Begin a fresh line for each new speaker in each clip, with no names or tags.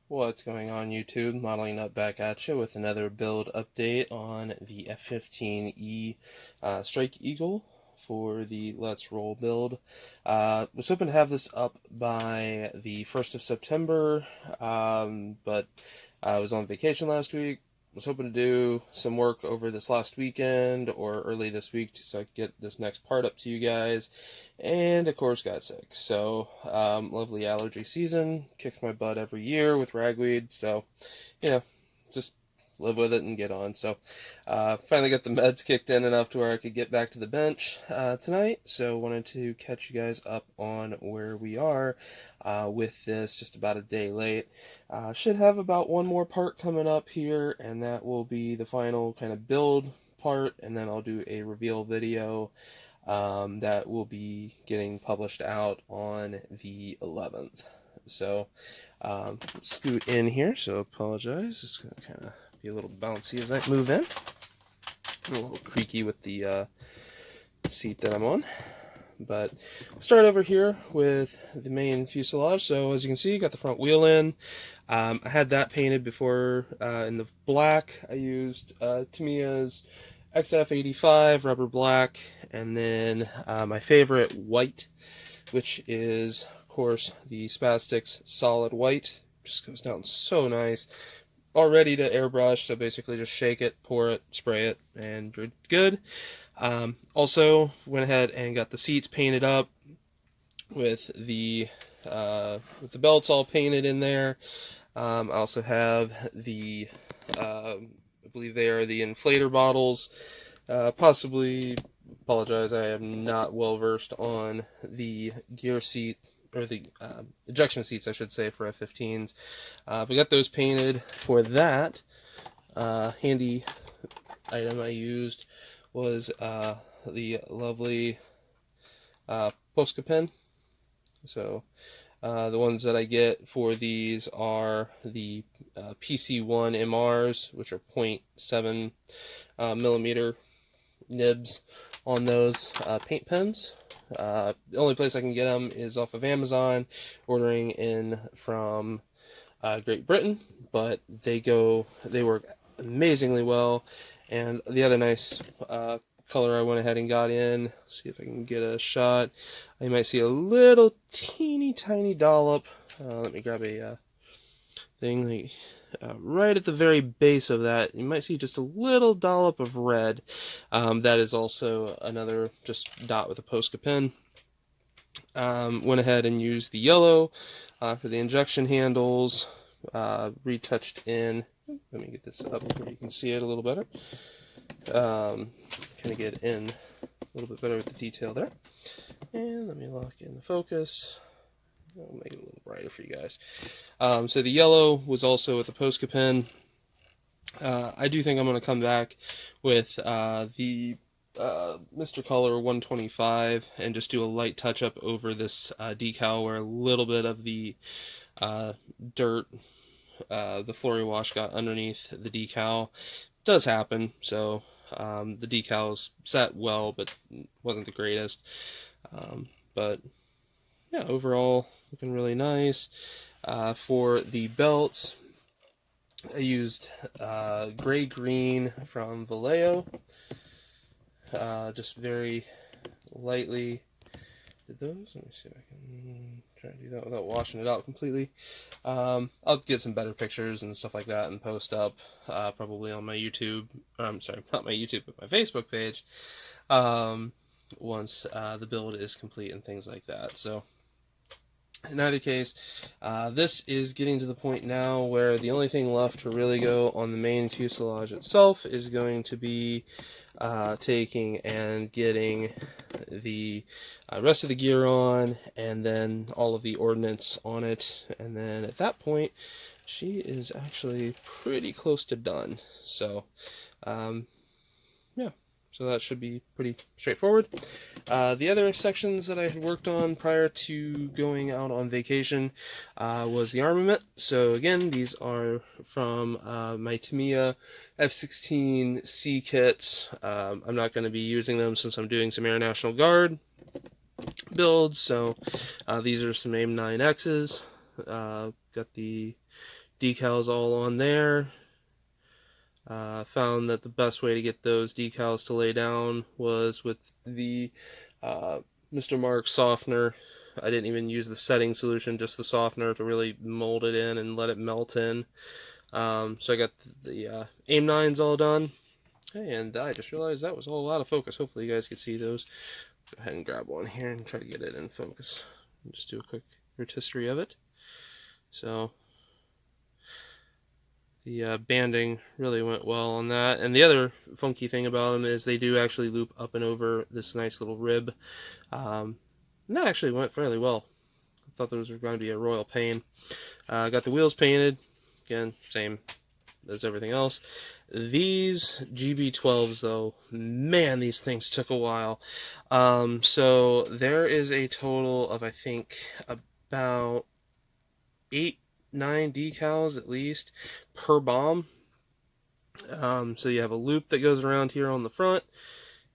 What's going on, YouTube? Modeling up back at you with another build update on the F-15E Strike Eagle for the Let's Roll build. Was hoping to have this up by the 1st of September, but I was on vacation last week. Was hoping to do some work over this last weekend or early this week so I could get this next part up to you guys, and of course got sick. So lovely allergy season kicks my butt every year with ragweed, so just live with it and get on. So finally got the meds kicked in enough to where I could get back to the bench tonight, so wanted to catch you guys up on where we are with this, just about a day late. Should have about one more part coming up here, and that will be the final kind of build part, and then I'll do a reveal video that will be getting published out on the 11th. So scoot in here, so apologize. It's going to kind of be a little bouncy as I move in. A little creaky with the seat that I'm on. But start over here with the main fuselage. So as you can see, got the front wheel in. I had that painted before in the black. I used Tamiya's XF85 rubber black, and then my favorite white, which is of course the Spastics solid white. Just goes down so nice. All ready to airbrush, so basically just shake it, pour it, spray it, and you're good. Also went ahead and got the seats painted up with the belts all painted in there. I also have the I believe they are the inflator bottles. Possibly, apologize, I am not well versed on the gear seat, or the ejection seats, I should say, for F-15s. We got those painted. For that, handy item I used was the lovely Posca pen. So the ones that I get for these are the PC1 MRs, which are 0.7 millimeter nibs on those paint pens. The only place I can get them is off of Amazon, ordering in from Great Britain, but they work amazingly well. And the other nice color I went ahead and got in, see if I can get a shot. You might see a little teeny tiny dollop. Let me grab a thing. Right at the very base of that, you might see just a little dollop of red. That is also another just dot with a Posca pen. Went ahead and used the yellow for the injection handles. Retouched in. Let me get this up where you can see it a little better. Kind of get in a little bit better with the detail there. And let me lock in the focus. I'll make it a little brighter for you guys. So the yellow was also with the Posca pen. I do think I'm going to come back with the Mr. Color 125 and just do a light touch up over this decal where a little bit of the dirt, the flurry wash got underneath the decal. Does happen, so the decals sat well, but wasn't the greatest. But yeah, overall looking really nice. For the belts, I used gray green from Vallejo. Just very lightly did those. Let me see if I can try to do that without washing it out completely. I'll get some better pictures and stuff like that and post up probably on my YouTube. I'm sorry, not my YouTube, but my Facebook page once the build is complete and things like that. So in either case, this is getting to the point now where the only thing left to really go on the main fuselage itself is going to be taking and getting the rest of the gear on, and then all of the ordnance on it, and then at that point she is actually pretty close to done. So yeah, so that should be pretty straightforward. The other sections that I had worked on prior to going out on vacation was the armament. So again, these are from my Tamiya F-16 kits. I'm not going to be using them since I'm doing some Air National Guard builds. So these are some AIM-9Xs. Got the decals all on there. Found that the best way to get those decals to lay down was with the Mr. Mark softener. I didn't even use the setting solution, just the softener to really mold it in and let it melt in. So I got the AIM-9s all done. And I just realized that was all out of focus. Hopefully you guys can see those. Go ahead and grab one here and try to get it in focus. And just do a quick rotisserie of it. So the banding really went well on that. And the other funky thing about them is they do actually loop up and over this nice little rib. And that actually went fairly well. I thought those were going to be a royal pain. Got the wheels painted. Again, same as everything else. These GBU-12s, though, man, these things took a while. So there is a total of, I think, about 8, 9 decals at least per bomb. So you have a loop that goes around here on the front.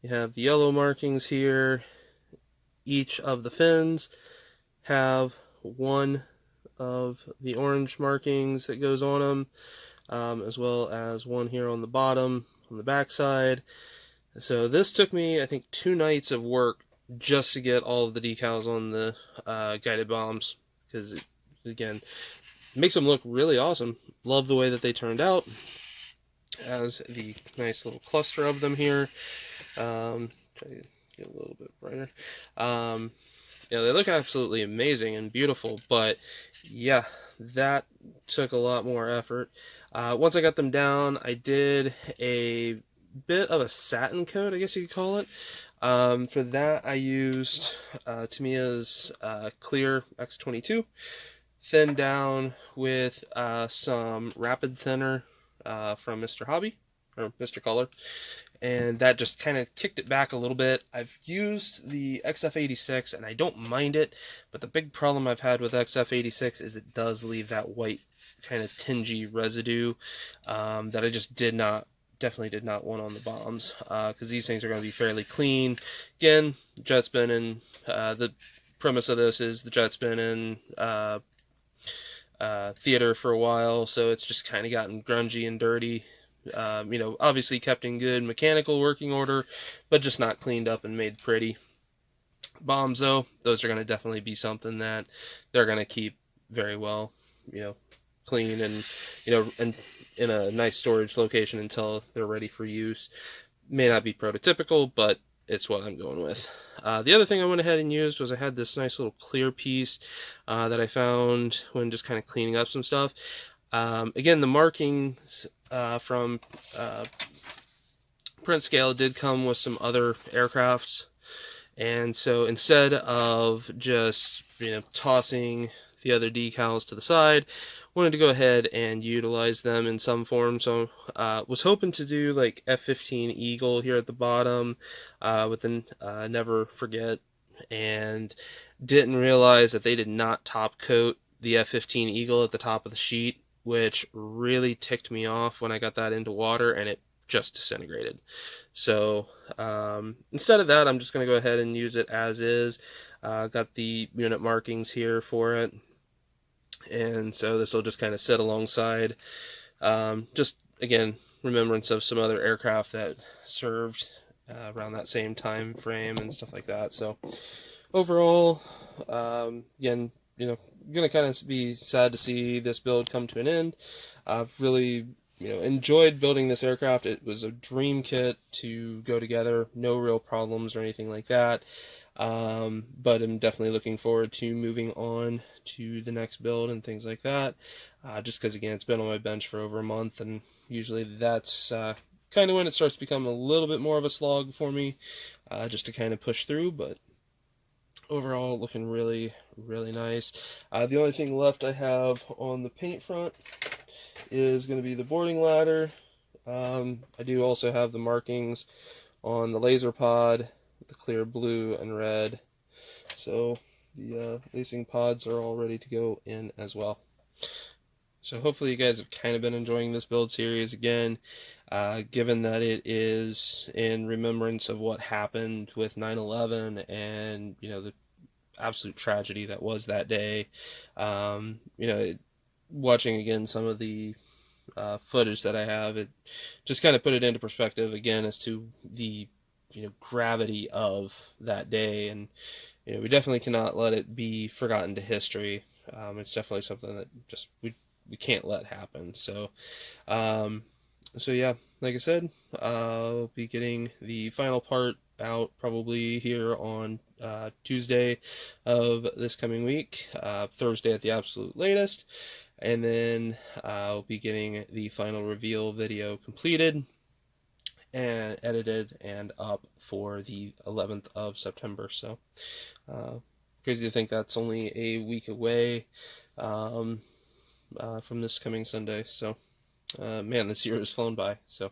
You have the yellow markings here. Each of the fins have one of the orange markings that goes on them, as well as one here on the bottom, on the back side. So this took me, I think, 2 nights of work just to get all of the decals on the guided bombs, because, again, it makes them look really awesome. Love the way that they turned out, as the nice little cluster of them here. Try to get a little bit brighter. They look absolutely amazing and beautiful, but yeah, that took a lot more effort. Once I got them down, I did a bit of a satin coat, I guess you could call it. For that, I used Tamiya's Clear X22, thinned down with some Rapid Thinner from Mr. Hobby, or Mr. Color, and that just kind of kicked it back a little bit. I've used the XF86 and I don't mind it, but the big problem I've had with XF86 is it does leave that white kind of tingy residue that I just definitely did not want on the bombs, because these things are going to be fairly clean. Again, jet's been in, the premise of this is the jet's been in theater for a while, so it's just kind of gotten grungy and dirty. Obviously kept in good mechanical working order, but just not cleaned up and made pretty. Bombs, though, those are going to definitely be something that they're going to keep very well, clean and, and in a nice storage location until they're ready for use. May not be prototypical, but it's what I'm going with. The other thing I went ahead and used was I had this nice little clear piece that I found when just kind of cleaning up some stuff. Again, the markings from print scale did come with some other aircrafts, and so instead of just tossing the other decals to the side, wanted to go ahead and utilize them in some form. So was hoping to do like F-15 Eagle here at the bottom with the Never Forget, and didn't realize that they did not top coat the F-15 Eagle at the top of the sheet, which really ticked me off when I got that into water, and it just disintegrated. So instead of that, I'm just going to go ahead and use it as is. Got the unit markings here for it, and so this will just kind of sit alongside. Just, again, remembrance of some other aircraft that served around that same time frame and stuff like that. So overall, again, gonna kind of be sad to see this build come to an end. I've really enjoyed building this aircraft. It was a dream kit to go together, no real problems or anything like that. But I'm definitely looking forward to moving on to the next build and things like that, just because, again, it's been on my bench for over a month, and usually that's kind of when it starts to become a little bit more of a slog for me, just to kind of push through. But overall, looking really, really nice. The only thing left I have on the paint front is going to be the boarding ladder. I do also have the markings on the laser pod, the clear blue and red. So the lacing pods are all ready to go in as well. So hopefully you guys have kind of been enjoying this build series again, given that it is in remembrance of what happened with 9/11 and the absolute tragedy that was that day. watching again some of the footage that I have, it just kind of put it into perspective again as to the gravity of that day, and we definitely cannot let it be forgotten to history. It's definitely something that just we can't let happen. Um, so yeah, like I said, I'll be getting the final part out probably here on Tuesday of this coming week, Thursday at the absolute latest, and then I'll be getting the final reveal video completed and edited and up for the 11th of September. So crazy to think that's only a week away um, from this coming Sunday. So man, this year has flown by. So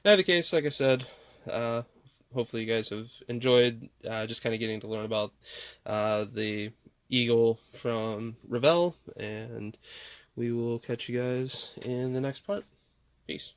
in either case, like I said, uh, hopefully you guys have enjoyed just kind of getting to learn about the Eagle from Revell, and we will catch you guys in the next part. Peace.